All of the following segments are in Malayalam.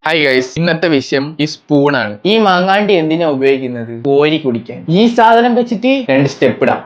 ഹായ് ഗൈസ്, ഇന്നത്തെ വിഷയം ഈ സ്പൂണാണ്. ഈ മാങ്ങാണ്ടി എന്തിനാ ഉപയോഗിക്കുന്നത്? കോരി കുടിക്കാൻ. ഈ സാധനം വെച്ചിട്ട് 2 സ്റ്റെപ്പ് ഇടാം.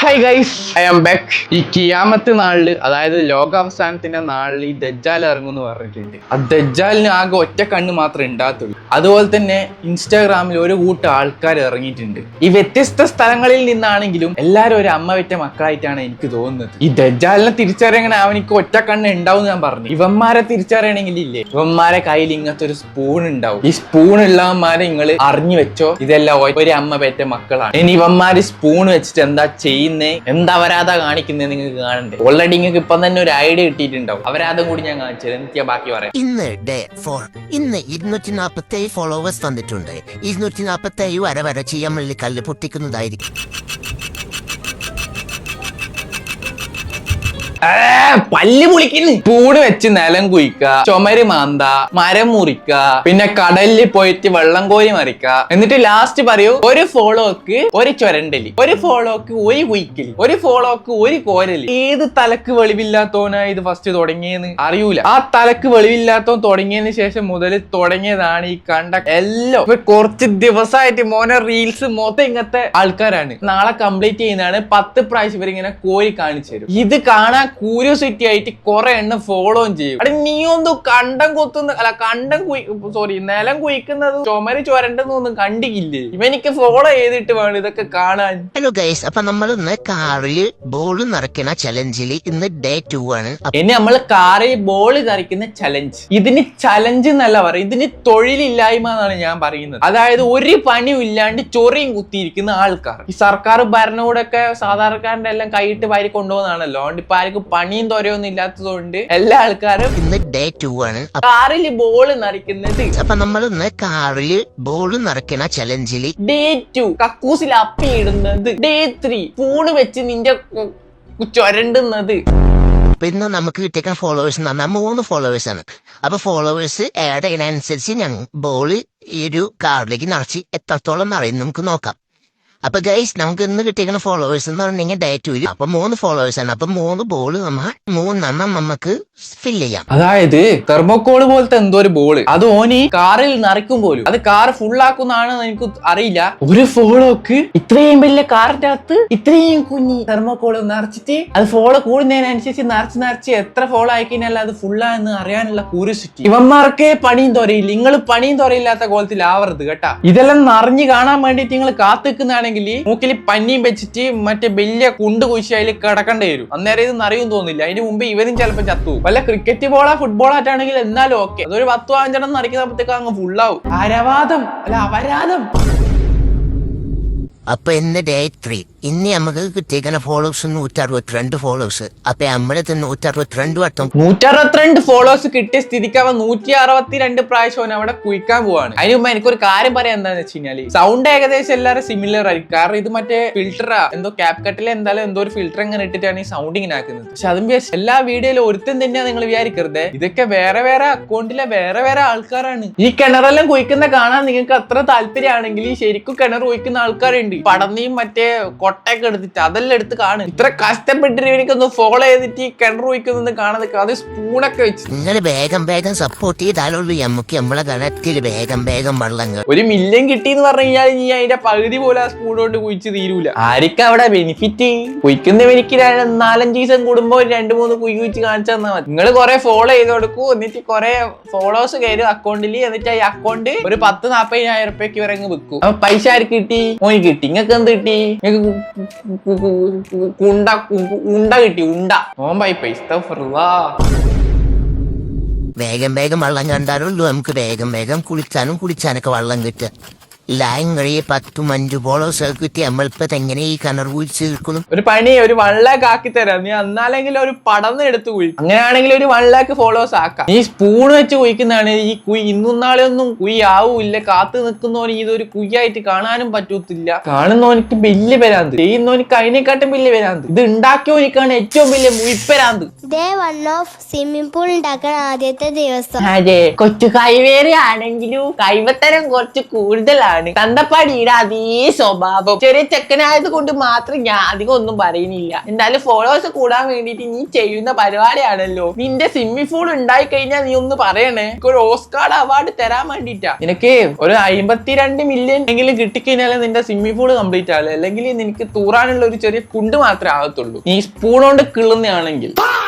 Hi guys, I am back. ഈ കിയാമത്ത് നാളില്, അതായത് ലോകാവസാനത്തിന്റെ നാളിൽ ഈ ദജ്ജാൽ ഇറങ്ങുമെന്ന് പറഞ്ഞിട്ടുണ്ട്. ആ ദജ്ജാലിന് ആകെ ഒറ്റ കണ്ണ് മാത്രമേ ഉണ്ടാകത്തുള്ളൂ. അതുപോലെ തന്നെ ഇൻസ്റ്റാഗ്രാമിൽ ഒരു കൂട്ടം ആൾക്കാർ ഇറങ്ങിയിട്ടുണ്ട്. ഈ വ്യത്യസ്ത സ്ഥലങ്ങളിൽ നിന്നാണെങ്കിലും എല്ലാവരും ഒരു അമ്മ വെറ്റ മക്കളായിട്ടാണ് എനിക്ക് തോന്നുന്നത്. ഈ ദജ്ജാലിനെ തിരിച്ചറിയണ അവനിക്ക് ഒറ്റ കണ്ണ് ഉണ്ടാവും ഞാൻ പറഞ്ഞു. ഇവന്മാരെ തിരിച്ചറിയണമെങ്കിൽ ഇല്ലേ, ഇവന്മാരെ കയ്യിൽ ഇങ്ങനത്തെ ഒരു സ്പൂൺ ഉണ്ടാവും. ഈ സ്പൂൺ ഉള്ളവന്മാരെ നിങ്ങൾ അറിഞ്ഞു വെച്ചോ, ഇതെല്ലാം ഒരു അമ്മ പെറ്റ മക്കളാണ്. ഇനി ഇവന്മാര് സ്പൂൺ വെച്ചിട്ട് എന്താ ചെയ്യുന്നത്, എന്താ അവരാധ കാണിക്കുന്നത് നിങ്ങൾക്ക് കാണണ്ടേ? ഓൾറെഡി നിങ്ങൾക്ക് ഇപ്പം തന്നെ ഒരു ഐഡിയ കിട്ടിയിട്ടുണ്ടാവും. അവരാധം കൂടി ഞാൻ കാണിച്ചത്. എനിക്ക് ബാക്കി പറയാം. ഇന്ന് ഡേ 4. ഇന്ന് 247 ഫോളോവേഴ്സ് വന്നിട്ടുണ്ട്. 247 വര ചെയ്യാമല്ലി കല്ല് പൊട്ടിക്കുന്നതായിരിക്കും. പല്ല് പുളിക്കുന്നു. സ്പൂണ് വെച്ച് നിലം കുയിക്ക, ചുമര് മാന്ത, മരം മുറിക്ക, പിന്നെ കടലിൽ പോയിട്ട് വെള്ളം കോരി മറിക്ക. എന്നിട്ട് ലാസ്റ്റ് പറയൂ, ഒരു ഫോളോക്ക് ഒരു ചൊരണ്ടലി, ഒരു ഫോളോക്ക് ഒരു കുയിക്കല്, ഒരു ഫോളോക്ക് ഒരു കോരല്. ഏത് തലക്ക് വെളിവില്ലാത്തോനാ ഇത് ഫസ്റ്റ് തുടങ്ങിയെന്ന് അറിയൂല. ആ തലക്ക് വെളിവില്ലാത്തവൻ തുടങ്ങിയതിന് ശേഷം മുതൽ തുടങ്ങിയതാണ് ഈ കണ്ട എല്ലാം. കുറച്ച് ദിവസമായിട്ട് മോനെ റീൽസ് മൊത്തം ഇങ്ങനത്തെ ആൾക്കാരാണ്. നാളെ കംപ്ലീറ്റ് ചെയ്യുന്നതാണ്. 10 പ്രാവശ്യം ഇവരിങ്ങനെ കോരി കാണിച്ചു തരും. ഇത് കാണാൻ ക്യൂരിയോസിറ്റി ആയിട്ട് കുറെ എണ്ണം ഫോളോയും ചെയ്യും. അവിടെ നീ ഒന്ന് കണ്ടം കൊത്തുന്ന നിലം കുയിക്കുന്നത് ചുമര് ചുരണ്ടെന്നൊന്നും കണ്ടില്ലേ? ഇവനിക്ക് ഫോളോ ചെയ്തിട്ട് വേണം ഇതൊക്കെ കാണാൻ. ഹലോ ഗൈസ്, അപ്പൊ നമ്മൾ ഇന്ന് കാറിൽ ബോൾ നിറയ്ക്കുന്ന ചലഞ്ചിൽ ഇന്ന് ഡേ 2 ആണ്. ഇനി നമ്മൾ കാറിൽ ബോൾ നിറയ്ക്കുന്ന ചലഞ്ച്. ഇതിന് ചലഞ്ച് എന്നല്ല പറയും, ഇതിന് തൊഴിലില്ലായ്മ എന്നാണ് ഞാൻ പറയുന്നത്. അതായത് ഒരു പണിയും ഇല്ലാണ്ട് ചൊറിയും കുത്തിയിരിക്കുന്ന ആൾക്കാർ. ഈ സർക്കാർ ഭരണകൂടൊക്കെ സാധാരണക്കാരന്റെ എല്ലാം കൈയിട്ട് വാരി കൊണ്ടുപോകുന്നതാണല്ലോ. അതുകൊണ്ട് ഇപ്പൊ ആർക്കും പണിയും തൊരയൊന്നും ഇല്ലാത്തതുകൊണ്ട് എല്ലാ ആൾക്കാരും ഇന്ന് ഡേ 2 ആണ്. കാറിൽ ബോൾ നിറയ്ക്കുന്നത്. അപ്പൊ നമ്മൾ ഇന്ന് കാറിൽ ബോൾ നിറയ്ക്കുന്ന ചലഞ്ചിൽ ഡേ 2 കക്കൂസിൽ അപ്പി ഇടുന്നത്. ഡേ 3 സ്പൂണ് വെച്ച് നിന്റെ ചൊരണ്ടുന്നത്. പിന്നെ നമുക്ക് കിട്ടിയ ഫോളോവേഴ്സ് എന്ന് പറഞ്ഞാൽ 3 ഫോളോവേഴ്സ് ആണ്. അപ്പൊ ഫോളോവേഴ്സ് ആഡ് ചെയ്യുന്നതനുസരിച്ച് ഞങ്ങൾ ബോൾ ഈ ഒരു കാറിലേക്ക് നിറച്ച് എത്രത്തോളം നിറയും നമുക്ക് നോക്കാം. അപ്പൊ ഗൈസ്, നമുക്ക് ഇന്ന് കിട്ടിയിരിക്കുന്ന ഫോളോവേഴ്സ് എന്ന് പറഞ്ഞെങ്കിൽ ഡേ 2 അപ്പൊ 3 ഫോളോവേഴ്സ് ആണ്. അപ്പൊ 3 ബോൾ നമുക്ക് ഫിൽ ചെയ്യാം. അതായത് തെർമോക്കോള് പോലത്തെ എന്തോ ഒരു ബോള്, അത് ഓനി കാറിൽ നിറയ്ക്കും പോലും. അത് കാർ ഫുൾ ആക്കുന്നതാണെന്ന് എനിക്ക് അറിയില്ല. ഒരു ഫോളോക്ക് ഇത്രയും വലിയ കാറിന്റെ അകത്ത് ഇത്രയും കുഞ്ഞി തെർമോക്കോള് നിറച്ചിട്ട് അത് ഫോളോ കൂടുന്നതിനനുസരിച്ച് നിറച്ച് എത്ര ഫോളോ ആയിക്കഴിഞ്ഞാൽ അത് ഫുള്ളാന്ന് അറിയാനുള്ള ക്യൂരിയോസിറ്റി. ഇവന്മാർക്ക് പണിയും തുറയില്ല. നിങ്ങൾ പണിയും തുറയില്ലാത്ത കോലത്തിലാവരുത് കേട്ടാ. ഇതെല്ലാം നിറഞ്ഞു കാണാൻ വേണ്ടിട്ട് നിങ്ങൾ കാത്തിക്കുന്നതാണെങ്കിൽ മൂക്കിൽ പന്നിയും വെച്ചിട്ട് മറ്റേ വലിയ കുണ്ട് കുഴിച്ചാൽ കിടക്കേണ്ടി വരും. അന്നേരം ഇത് നിറയും തോന്നില്ല. അതിന് മുമ്പ് ഇവരും ചിലപ്പോൾ ചത്തു. വല്ല ക്രിക്കറ്റ് ബോളോ ഫുട്ബോൾ ആയിട്ടാണെങ്കിൽ എന്നാലും ഓക്കെ. അതൊരു 10-15 നിറയ്ക്കുന്നപ്പോഴത്തേക്ക് അങ്ങ് ഫുള്ളാവും. അരവാദം അല്ല അപരാധം. അപ്പൊ ഇന്ന് ഡേ 3. ഇനി നമുക്ക് കിട്ടിയിരിക്കുന്ന ഫോളോവേഴ്സ് 162 ഫോളോവേഴ്സ്. അപ്പൊ നമ്മുടെ 162 വട്ടം 162 ഫോളോവേഴ്സ് കിട്ടിയ സ്ഥിതിക്ക് അവൻ 162 പ്രാവശ്യം അവിടെ കുയിക്കാൻ പോവാണ്. അതിന് മുമ്പ് എനിക്കൊരു കാര്യം പറയാൻ എന്താന്ന് വെച്ച് കഴിഞ്ഞാല് സൗണ്ട് ഏകദേശം എല്ലാവരും സിമിലർ ആയിരിക്കും. കാരണം ഇത് മറ്റേ ഫിൽറ്ററാ, എന്തോ ക്യാപ് കട്ടിലെ എന്തായാലും എന്തോ ഒരു ഫിൽറ്റർ ഇങ്ങനെ ഇട്ടിട്ടാണ് ഈ സൗണ്ട് ഇങ്ങനെ ആക്കുന്നത്. പക്ഷെ അതും എല്ലാ വീഡിയോയിലും ഒരുത്തൻ തന്നെയാ നിങ്ങൾ വിചാരിക്കരുത്. ഇതൊക്കെ വേറെ വേറെ അക്കൗണ്ടിലെ വേറെ വേറെ ആൾക്കാരാണ്. ഈ കിണറെല്ലാം കുയിക്കുന്ന കാണാൻ നിങ്ങൾക്ക് അത്ര താല്പര്യമാണെങ്കിൽ ശരിക്കും കിണർ കുയിക്കുന്ന ആൾക്കാരുണ്ട്. പടന്നിയും മറ്റേ കൊട്ടയൊക്കെ എടുത്തിട്ട് അതെല്ലാം എടുത്ത് കാണും. ഇത്ര കഷ്ടപ്പെട്ടിട്ട് എനിക്കൊന്ന് ഫോളോ ചെയ്തിട്ട് ഈ കിണർ കുയിക്കുന്ന കാണാൻ അത് സ്പൂണൊക്കെ വെച്ച് നിങ്ങൾ വേഗം സപ്പോർട്ട് ചെയ്താലുള്ളൂ നമുക്ക് നമ്മളെ കിണറ്റിൽ വേഗം വെള്ളം. 1 മില്യൺ കിട്ടിയെന്ന് പറഞ്ഞു കഴിഞ്ഞാൽ നീ അതിന്റെ പകുതി പോലെ ആ സ്പൂൺ കൊണ്ട് കുയിച്ച് തീരൂല. ആർക്കും അവിടെ ബെനിഫിറ്റ്? കുയിക്കുന്നവർക്ക് 4-5 ദിവസം കൂടുമ്പോ 2-3 കുയി കുയിച്ച് കാണിച്ചു തന്നാൽ മതി. നിങ്ങൾ കുറെ ഫോളോ ചെയ്ത് കൊടുക്കൂ. എന്നിട്ട് കുറെ ഫോളോവേഴ്സ് കയറും അക്കൗണ്ടിൽ. എന്നിട്ട് ഈ അക്കൗണ്ട് ഒരു 10-40,000 രൂപയ്ക്ക് വരെ വിൽക്കും. അപ്പൊ പൈസ ആർക്ക് കിട്ടി? മോന് കിട്ടി. നിങ്ങൾക്ക് എന്ത് കിട്ടി? ഉണ്ട കിട്ടി. ഉണ്ട നോമ്പായി പൈസ. വേഗം വെള്ളം കണ്ടാലുള്ളൂ നമുക്ക് വേഗം കുളിച്ചാനൊക്കെ വെള്ളം കിട്ടുക. ലായം കഴിയെ 10-5 ഫോളോവേഴ്സ് കിട്ടി നമ്മളിപ്പോ എങ്ങനെ ഈ കിണർ കുഴിച്ച് തീർക്കുന്നു? ഒരു പണി, ഒരു 1 lakh ആക്കി തരാം. നീ എന്നാലെങ്കിലും ഒരു പടന്ന് എടുത്ത് കുഴിക്കും. അങ്ങനെയാണെങ്കിൽ ഒരു 1 lakh ഫോളോവേഴ്സ് ആക്കാം. ഈ സ്പൂൺ വെച്ച് കുഴിക്കുന്നതാണ് ഈ കുഴി. ഇന്നും നാളെ ഒന്നും കുഴി ആവൂല്ല. കാത്തു നിൽക്കുന്നവന് ഇതൊരു കുയ്യായിട്ട് കാണാനും പറ്റത്തില്ല. കാണുന്നവനിക്ക് വലിയ വരാന്ത്, ചെയ്യുന്നവനിക്ക് അതിനെക്കാട്ടും വലിയ വരാന്ത്. ഇത് ഉണ്ടാക്കിയവനിക്കാണ് ഏറ്റവും വലിയ മുയിപ്പരാന്ത്. ഡേ 1 ഓഫ് സ്വിമ്മിംഗ് പൂൾ ഉണ്ടാക്കുന്ന ആദ്യത്തെ ദിവസം. അതെ, കൊച്ചു കൈവേറി ആണെങ്കിലും കൈവത്തരം കുറച്ച് കൂടുതലാണ്. തന്തപ്പാടിയുടെ അതേ സ്വഭാവം. ചെറിയ ചെക്കനായത് കൊണ്ട് മാത്രം ഞാൻ അധികം ഒന്നും പറയുന്നില്ല. എന്തായാലും ഫോളോവേഴ്സ് കൂടാൻ വേണ്ടിട്ട് നീ ചെയ്യുന്ന പരിപാടിയാണല്ലോ. നിന്റെ സ്വിമ്മിംഗ് പൂൾ ഉണ്ടായി കഴിഞ്ഞാൽ നീ ഒന്ന് പറയണേ. ഒരു ഓസ്കാർ അവാർഡ് തരാൻ വേണ്ടിട്ടാ. നിനക്ക് ഒരു 52 മില്യൺ എങ്കിലും കിട്ടിക്കഴിഞ്ഞാലേ നിന്റെ സ്വിമ്മിംഗ് പൂൾ കംപ്ലീറ്റ് ആവില്ല. അല്ലെങ്കിൽ നിനക്ക് തൂറാനുള്ള ഒരു ചെറിയ കുണ്ട് മാത്രമേ ആകത്തുള്ളൂ. നീ സ്പൂൺ കൊണ്ട് കിള്ളുന്നതാണെങ്കിൽ.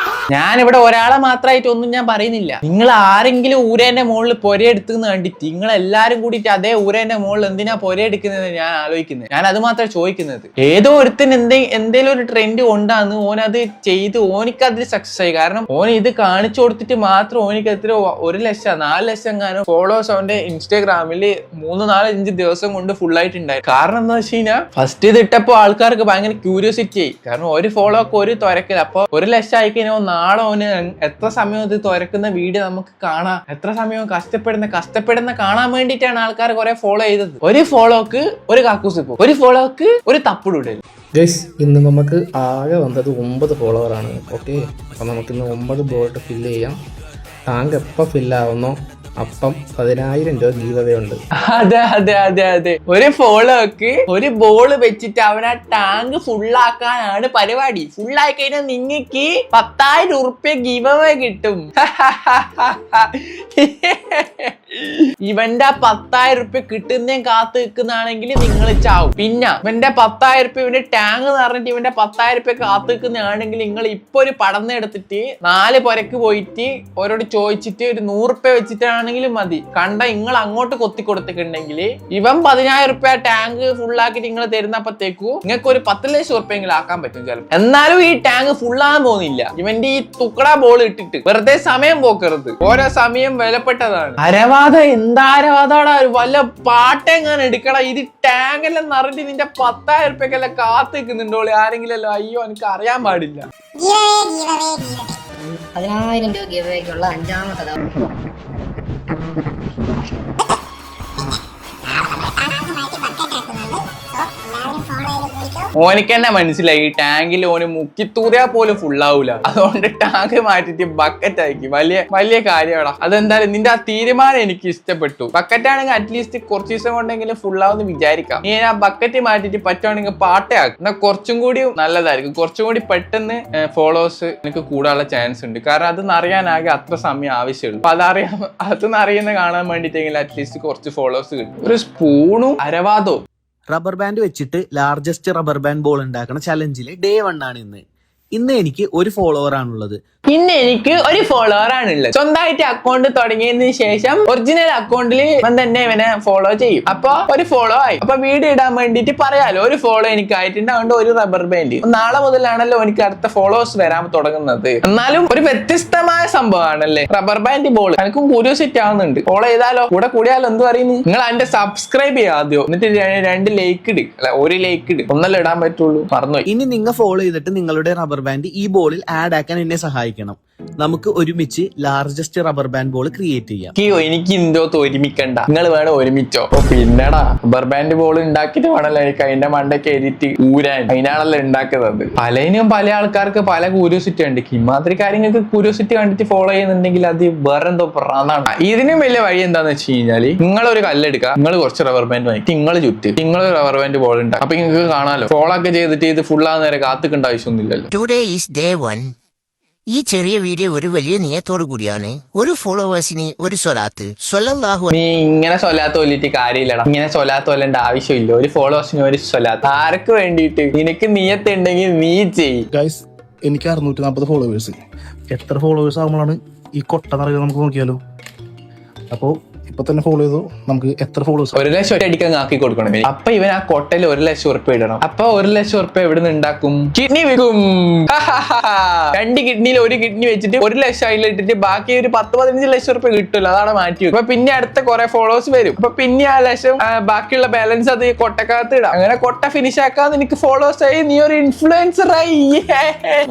ഞാനിവിടെ ഒരാളെ മാത്രമായിട്ട് ഒന്നും ഞാൻ പറയുന്നില്ല. നിങ്ങൾ ആരെങ്കിലും ഊരേന്റെ മുകളിൽ പൊരയെടുത്തുന്ന് കണ്ടിട്ട് നിങ്ങൾ എല്ലാരും കൂടിയിട്ട് അതേ ഊരേന്റെ മുകളിൽ എന്തിനാ പൊരയെടുക്കുന്നത് ഞാൻ ആലോചിക്കുന്നത്. ഞാൻ അത് മാത്രമേ ചോദിക്കുന്നത്. ഏതോ ഒരുത്തിന് എന്തേലും ഒരു ട്രെൻഡ് കൊണ്ടാന്ന് ഓനത് ചെയ്ത് ഓനിക്കതിൽ സക്സസ് ആയി. കാരണം ഓൻ ഇത് കാണിച്ചു കൊടുത്തിട്ട് മാത്രം ഓനിക്ക് എത്ര 1 ലക്ഷം 4 ലക്ഷം കാണും ഫോളോവേഴ്സ് അവന്റെ ഇൻസ്റ്റാഗ്രാമിൽ 3-4-5 ദിവസം കൊണ്ട് ഫുൾ ആയിട്ടുണ്ടായി. കാരണം എന്താ വെച്ച് കഴിഞ്ഞാൽ ഫസ്റ്റ് ഇത് ഇട്ടപ്പോ ആൾക്കാർക്ക് ഭയങ്കര ക്യൂരിയോസിറ്റി ആയി. കാരണം ഒരു ഫോളോ ഒക്കെ ഒരു തുരക്കില്ല. അപ്പൊ 1 ലക്ഷം ആയി കഴിഞ്ഞാൽ നാളെ ഓന് എത്ര സമയം ഇത് തുരക്കുന്ന വീഡിയോ നമുക്ക് കാണാം. എത്ര സമയം കഷ്ടപ്പെടുന്ന കാണാൻ വേണ്ടിയിട്ടാണ് ആൾക്കാർ കുറെ ഫോളോ ചെയ്തത്. ഒരു ഫോളോക്ക് ഒരു കാക്കൂസ് ഇപ്പോ, ഒരു ഫോളോക്ക് ഒരു തപ്പിടൂടൽ. ഗൈസ്, ഇന്ന് നമുക്ക് ആകെ വന്നത് 9 ഫോളോവറാണ്. ഓക്കെ, അപ്പം നമുക്കിന്ന് 9 ബോട്ട് ഫില്ല് ചെയ്യാം. ടാങ്ക് എപ്പോൾ ഫില്ലാവുന്നോ അപ്പം 10,000 രൂപ ഗീവ് അവേ ഉണ്ട്. അതെ. ഒരു ഫോളോക്ക് ഒരു ബോൾ വെച്ചിട്ട് അവൻ ആ ടാങ്ക് ഫുള്ളാക്കാനാണ് പരിപാടി. ഫുള്ളായി കഴിഞ്ഞാൽ നിങ്ങൾക്ക് 10,000 ഉറുപ്പ്യ ഗീവ് അവേ കിട്ടും. ഇവന്റെ 10,000 ഉറുപ്പ്യ കിട്ടുന്നേ കാത്തു നിൽക്കുന്നതാണെങ്കിൽ നിങ്ങൾ ചാവും. പിന്നെ ഇവന്റെ 10,000 ഉറുപ്പ്യ ഇവന്റെ ടാങ്ക് നിറഞ്ഞിട്ട് ഇവന്റെ 10,000 ഉറുപ്പ്യ കാത്തു നിൽക്കുന്നതാണെങ്കിൽ നിങ്ങൾ ഇപ്പൊ ഒരു പടന്ന് എടുത്തിട്ട് 4 പുരക്ക് പോയിട്ട് ഓരോട് ചോദിച്ചിട്ട് ഒരു 100 ഉറുപ്പ്യ വെച്ചിട്ടാണെങ്കിലും മതി. കണ്ട നിങ്ങൾ അങ്ങോട്ട് കൊത്തി കൊടുത്തിട്ടുണ്ടെങ്കിൽ ഇവൻ 10,000 ഉറുപ്പ്യ ടാങ്ക് ഫുള്ളാക്കിട്ട് നിങ്ങൾ തരുന്നപ്പോഴത്തേക്കു നിങ്ങൾക്ക് ഒരു 10 ലക്ഷം ഉറുപ്പ്യെങ്കിലും ആക്കാൻ പറ്റും ചിലപ്പോൾ. എന്നാലും ഈ ടാങ്ക് ഫുള്ളാകാൻ പോകുന്നില്ല. ഇവന്റെ ഈ തുക്കട ബോൾ ഇട്ടിട്ട് വെറുതെ സമയം പോക്കരുത്. ഓരോ സമയം വിലപ്പെട്ടതാണ്. എന്താരവാദാടാ, വല്ല പാട്ടെങ്ങാനും എടുക്കടാ. ഇത് ടാങ്ക് എല്ലാം നിറഞ്ഞിട്ട് നിന്റെ 10,000 ഉറുപ്പ്യക്കെല്ലാം കാത്തു നിൽക്കുന്നുണ്ടോ ആരെങ്കിലും അല്ലോ? അയ്യോ, എനിക്ക് അറിയാൻ പാടില്ല. 10,000 രൂപ ഗിവേക്കുള്ള 5ാമത്തെ ഓനിക്ക് തന്നെ മനസ്സിലായി ഈ ടാങ്കിൽ ഓന് മുക്കിത്തൂറിയാ പോലും ഫുള്ളാവൂല. അതുകൊണ്ട് ടാങ്ക് മാറ്റിട്ട് ബക്കറ്റ് ആക്കി. വലിയ കാര്യമാടാ. അതെന്തായാലും നിന്റെ ആ തീരുമാനം എനിക്ക് ഇഷ്ടപ്പെട്ടു. ബക്കറ്റ് ആണെങ്കിൽ അറ്റ്ലീസ്റ്റ് കുറച്ച് ദിവസം കൊണ്ടെങ്കിലും ഫുള്ളാവെന്ന് വിചാരിക്കാം. നീ ആ ബക്കറ്റ് മാറ്റിട്ട് പറ്റുവാണെങ്കിൽ പാട്ടയാക്കും. എന്നാൽ കുറച്ചും കൂടി നല്ലതായിരിക്കും. കുറച്ചും കൂടി പെട്ടെന്ന് ഫോളോവേഴ്സ് എനിക്ക് കൂടാനുള്ള ചാൻസ് ഉണ്ട്. കാരണം അത് അറിയാനാകെ അത്ര സമയം ആവശ്യമുള്ളൂ. അപ്പൊ അതൊന്നും അറിയുന്ന കാണാൻ വേണ്ടിട്ടെങ്കിൽ അറ്റ്ലീസ്റ്റ് കുറച്ച് ഫോളോവേഴ്സ് കിട്ടും. ഒരു സ്പൂണും അരവാദോ റബ്ബർ ബാൻഡ് വെച്ചിട്ട് ലാർജസ്റ്റ് റബ്ബർ ബാൻഡ് ബോൾ ഉണ്ടാക്കുന്ന ചലഞ്ചില് ഡേ 1 ആണ് ഇന്ന് എനിക്ക് ഒരു ഫോളോവർ ആണുള്ളത്. ഇന്ന് എനിക്ക് ഒരു ഫോളോവർ ആണുള്ളത്. സ്വന്തമായിട്ട് അക്കൗണ്ട് തുടങ്ങിയതിന് ശേഷം ഒറിജിനൽ അക്കൗണ്ടിൽ തന്നെ ഇവനെ ഫോളോ ചെയ്യും. അപ്പൊ ഒരു ഫോളോ ആയി. അപ്പൊ വീഡിയോ ഇടാൻ വേണ്ടിട്ട് പറയാലോ ഒരു ഫോളോ എനിക്ക് ആയിട്ടുണ്ട്. അതുകൊണ്ട് ഒരു റബ്ബർ ബാൻഡ്. നാളെ മുതലാണല്ലോ എനിക്ക് അടുത്ത ഫോളോവേഴ്സ് വരാൻ തുടങ്ങുന്നത്. എന്നാലും ഒരു വ്യത്യസ്തമായ സംഭവമാണല്ലേ റബ്ബർ ബാൻഡ് ബോൾ. എനിക്കും ക്യൂരിയോസിറ്റി ആവുന്നുണ്ട്. ഫോളോ ചെയ്താലോ, കൂടെ കൂടിയാലോ എന്ത് പറയുന്നു? നിങ്ങൾ അതിന്റെ സബ്സ്ക്രൈബ് ചെയ്യാം ആദ്യം. എന്നിട്ട് 2 ലൈക്ക് ഇട്. അല്ല, 1 ലൈക്ക് ഇട്. ഒന്നല്ലേ ഇടാൻ പറ്റുള്ളൂ. മറന്നു. ഇനി നിങ്ങൾ ഫോളോ ചെയ്തിട്ട് നിങ്ങളുടെ റബ്ബർ ബാൻഡ് ഈ ബോളിൽ ആഡ് ആക്കാൻ എന്നെ സഹായിക്കണം. നമുക്ക് ഒരുമിച്ച് largest rubber band ball create ചെയ്യാം. എനിക്ക് എന്തോ ഒരുമിക്കണ്ട, നിങ്ങൾ വേണം ഒരുമിച്ചോ. പിന്നെടാ റബ്ബർ ബാൻഡ് ബോൾ ഉണ്ടാക്കിട്ട് വേണല്ലോ എനിക്ക് അതിന്റെ മണ്ടയ്ക്ക് എഴുതിട്ട് ഊരാൻ. അതിനാണല്ലോ ഉണ്ടാക്കുന്നത്. പല ആൾക്കാർക്ക് പല ക്യൂരിയോസിറ്റി ഉണ്ട്. ഇമാതിരി കാര്യങ്ങൾക്ക് ക്യൂരിയോസിറ്റി കണ്ടിട്ട് ഫോളോ ചെയ്യുന്നുണ്ടെങ്കിൽ അത് വേറെ എന്തോ പ്രാന്താണ്. ഇതിനും വലിയ വഴി എന്താന്ന് വെച്ച് കഴിഞ്ഞാല് നിങ്ങളൊരു കല്ലെടുക്കുക, നിങ്ങൾ കുറച്ച് റബ്ബർ ബാൻഡ് വാങ്ങി നിങ്ങൾ ചുറ്റ് നിങ്ങൾ റബ്ബർ ബാൻഡ് ബോൾ ഉണ്ടാക്കും. അപ്പൊ നിങ്ങൾക്ക് കാണാലോ. ഫോളോ ഒക്കെ ചെയ്തിട്ട് ഇത് ഫുള്ളാകുന്ന നേരെ കാത്തിക്കേണ്ട ആവശ്യമൊന്നുമില്ലല്ലോ. Today is day 1. ഈ ചെറിയ വീഡിയോ ഒരു വലിയ നിയത്തോടു കൂടിയാണ്. ഒരു ഫോളോവേഴ്സിന് ഒരു സ്വലാത്ത് സ്വല്ലല്ലാഹു. നീ ഇങ്ങനെ സ്വലാത്ത് കൊല്ലിട്ട് കാര്യമില്ലടാ. ഇങ്ങനെ സ്വലാത്ത് കൊല്ലേണ്ട ആവശ്യമില്ല. ഒരു ഫോളോവേഴ്സിന് ഒരു സ്വലാത്ത്. ആർക്ക് വേണ്ടിയിട്ട്? നിനക്ക് നിയത്തുണ്ടെങ്കിൽ നീ ചെയ്. ഗൈസ്, എനിക്ക് 640 ഫോളോവേഴ്സ്. എത്ര ഫോളോവേഴ്സ് ആകുമ്പോഴാണ് ഈ കൊട്ട നിറയുക നമുക്ക് നോക്കിയാലോ. അപ്പോൾ ഇപ്പൊ തന്നെ ഫോളോ ചെയ്തു നമുക്ക് എത്ര ഫോളോവേഴ്സ് 1 ലക്ഷം ഒറ്റ അടിക്കാൻ ആക്കി കൊടുക്കണം ഇവന്. അപ്പൊ ഇവൻ ആ കൊട്ടയിൽ 1 ലക്ഷം ഉറുപ്പ്യ ഇടണം. അപ്പൊ 1 ലക്ഷം ഉറുപ്പ്യ എവിടെ നിന്ന് ഉണ്ടാക്കും? കിഡ്നി വിൽക്കും. 2 കിഡ്നിയിൽ 1 കിഡ്നി വെച്ചിട്ട് 1 ലക്ഷം അതിലിട്ടിട്ട് ബാക്കി ഒരു 10-15 ലക്ഷം ഉറുപ്പ്യ കിട്ടില്ല. അതാണ് മാറ്റി വെക്കും. അപ്പൊ പിന്നെ അടുത്ത കുറെ ഫോളോവേഴ്സ് വരും. അപ്പൊ പിന്നെ ആ ലക്ഷം ബാക്കിയുള്ള ബാലൻസ് അത് കൊട്ടക്കകത്ത് ഇടാം. അങ്ങനെ കൊട്ട ഫിനിഷ് ആക്കാതെ എനിക്ക് ഫോളോവേഴ്സ് ആയി, നീ ഒരു ഇൻഫ്ലുവൻസർ ആയി.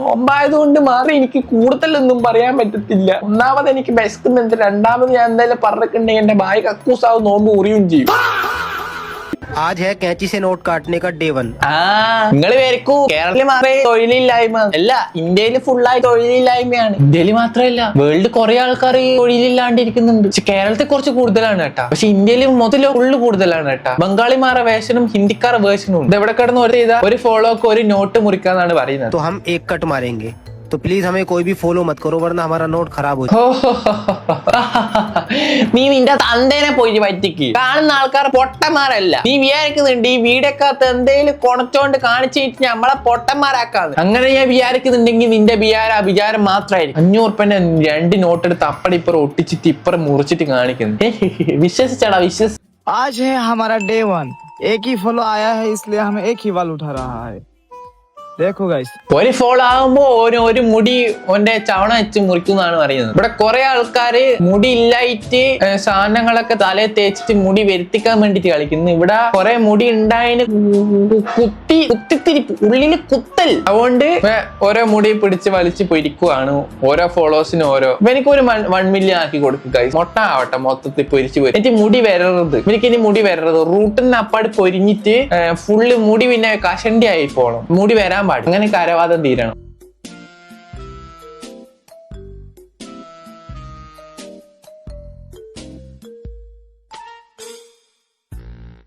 നോമ്പായതുകൊണ്ട് മാത്രം എനിക്ക് കൂടുതലൊന്നും പറയാൻ പറ്റത്തില്ല. ഒന്നാമത് എനിക്ക് ബെസ്റ്റുന്നുണ്ട്, രണ്ടാമത് ഞാൻ എന്തായാലും പറഞ്ഞിട്ടുണ്ടെങ്കിൽ എന്റെ ബായ് കക്കൂസാവും, നോമ്പ് ഉറിയും ചെയ്യും. आज है कैंची से नोट काटने का डे 1. നിങ്ങൾ വിചാരിക്കൂ കേരളത്തിൽ മാത്രമേ തൊഴിലില്ലായ്മ അല്ല, ഇന്ത്യയിൽ ഫുള്ളായി തൊഴിലില്ലായ്മയാണ്. ഇന്ത്യയിൽ മാത്രമല്ല, വേൾഡ് കുറെ ആൾക്കാർ തൊഴിലില്ലാണ്ടിരിക്കുന്നുണ്ട്. പക്ഷെ കേരളത്തിൽ കുറച്ച് കൂടുതലാണ് കേട്ടാ. പക്ഷെ ഇന്ത്യയിൽ മൊത്തം ഫുള്ള് കൂടുതലാണ് കേട്ടാ. ബംഗാളിമാരുടെ വേഷനും ഹിന്ദിക്കാരുടെ വേഷനും ഉണ്ട്. എവിടെ കിടന്ന് ഒരു ഫോളോക്ക് 1 നോട്ട് മുറിക്കാന്നാണ് പറയുന്നത്. तो हम एक कट मारेंगे, तो प्लीज हमें कोई भी फॉलो मत करो वरना हमारा नोट खराब हो നീ നിന്റെ തന്തേനെ പോയി പറ്റിക്ക്. കാണുന്ന ആൾക്കാർ പൊട്ടന്മാരല്ല. നീ വിചാരിക്കുന്നുണ്ട് ഈ വീടൊക്കകത്ത് എന്തേലും കൊണച്ചോണ്ട് കാണിച്ചിട്ട് നമ്മളെ പൊട്ടന്മാരാക്കാന്ന്. അങ്ങനെ ഞാൻ വിചാരിക്കുന്നുണ്ടെങ്കിൽ നിന്റെ വിചാരം മാത്രമായിരിക്കും. 500 ഉറുപ്പ്യന്റെ 2 നോട്ട് എടുത്ത് അപ്പടി ഇപ്പുറം ഒട്ടിച്ചിട്ട് ഇപ്പുറം മുറിച്ചിട്ട് കാണിക്കുന്നു. വിശ്വസിച്ചാടാ വിശ്വസിച്ച്. आज है हमारा डे 1. एक ही फॉलो आया है इसलिए हमें एक ही बाल उठा रहा है. देखो गाइस, ഒരു ഫോളോ ആകുമ്പോ ഒരു മുടി ഓന്റെ ചവണ വെച്ച് മുറിക്കുന്നതാണ് പറയുന്നത്. ഇവിടെ കുറെ ആൾക്കാര് മുടി ഇല്ലായിട്ട് സാധനങ്ങളൊക്കെ തലയിൽ തേച്ചിട്ട് മുടി വരുത്തിക്കാൻ വേണ്ടിട്ട് കളിക്കുന്നു. ഇവിടെ കുറെ മുടി ഉണ്ടായതിന് കുത്തിത്തിരിപ്പ്, ഉള്ളില് കുത്തൽ. അതുകൊണ്ട് ഓരോ മുടി പിടിച്ച് വലിച്ച് പൊരിക്കുവാണ്. ഓരോ ഫോളോവേഴ്സിനും ഓരോ. എനിക്ക് ഒരു 1 മില്യൺ ആക്കി കൊടുക്കുക ഗൈസ്. മൊട്ട ആവട്ടെ മൊത്തത്തിൽ പൊരിച്ച് പോയി. എനിക്ക് മുടി വരരുത്, എനിക്കിനി മുടി വരരുത്. റൂട്ടിന് അപ്പാട് പൊരിഞ്ഞിട്ട് ഫുള്ള് മുടി പിന്നെ കഷണ്ടി ആയി പോകണം. മുടി വരാൻ പാടില്ല. അങ്ങനെ കരവാദം തീരണം.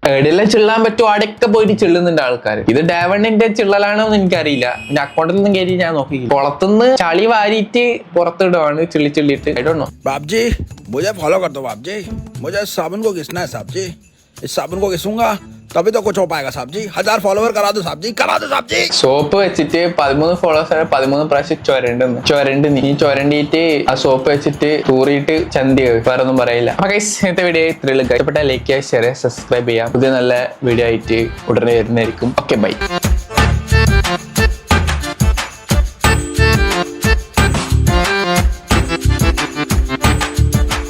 എവിടെയെല്ലാം ചിള്ളാൻ പറ്റുമോ അടക്ക പോയിട്ട് ചിള്ളുന്നുണ്ട് ആൾക്കാർ. ഇത് ഡേവണിന്റെ ചിള്ളലാണോ എന്ന് എനിക്കറിയില്ല. എന്റെ അക്കൗണ്ടിൽ നിന്നും കയറി ഞാൻ നോക്കി. കുളത്തുനിന്ന് ചളി വാരിയിട്ട് പുറത്തിടുവാണ് ചിള്ളിട്ട്. I don't know. बाप जी मुझे फॉलो कर दो बाप जी. मुझे साबुन को घिसना है साहब जी. इस साबुन को घिसूंगा तभी तो कुछ हो पाएगा साहब जी. 1000 फॉलोवर करा दो साहब जी, करा दो साहब जी. സോപ്പ് വെച്ചിട്ട് 13 ഫോളോവേഴ്സ് 13 പ്രാവശ്യം ചൊരണ്ട് നീ ചൊരണ്ടിട്ട് ആ സോപ്പ് വെച്ചിട്ട് തൂറിയിട്ട് ചന്തി. വേറെ ഒന്നും പറയില്ല. അപ്പൊ ഗൈസ് ഇന്നത്തെ വീഡിയോ ഇത്രയുള്ളൂ. ഇഷ്ടപ്പെട്ട ലൈക്ക് ചെയ്യുക, ഷെയർ ചെയ്യുക, സബ്സ്ക്രൈബ് ചെയ്യാം. പുതിയ നല്ല വീഡിയോ ആയിട്ട് ഉടനെ വരുന്നതായിരിക്കും. Okay bye.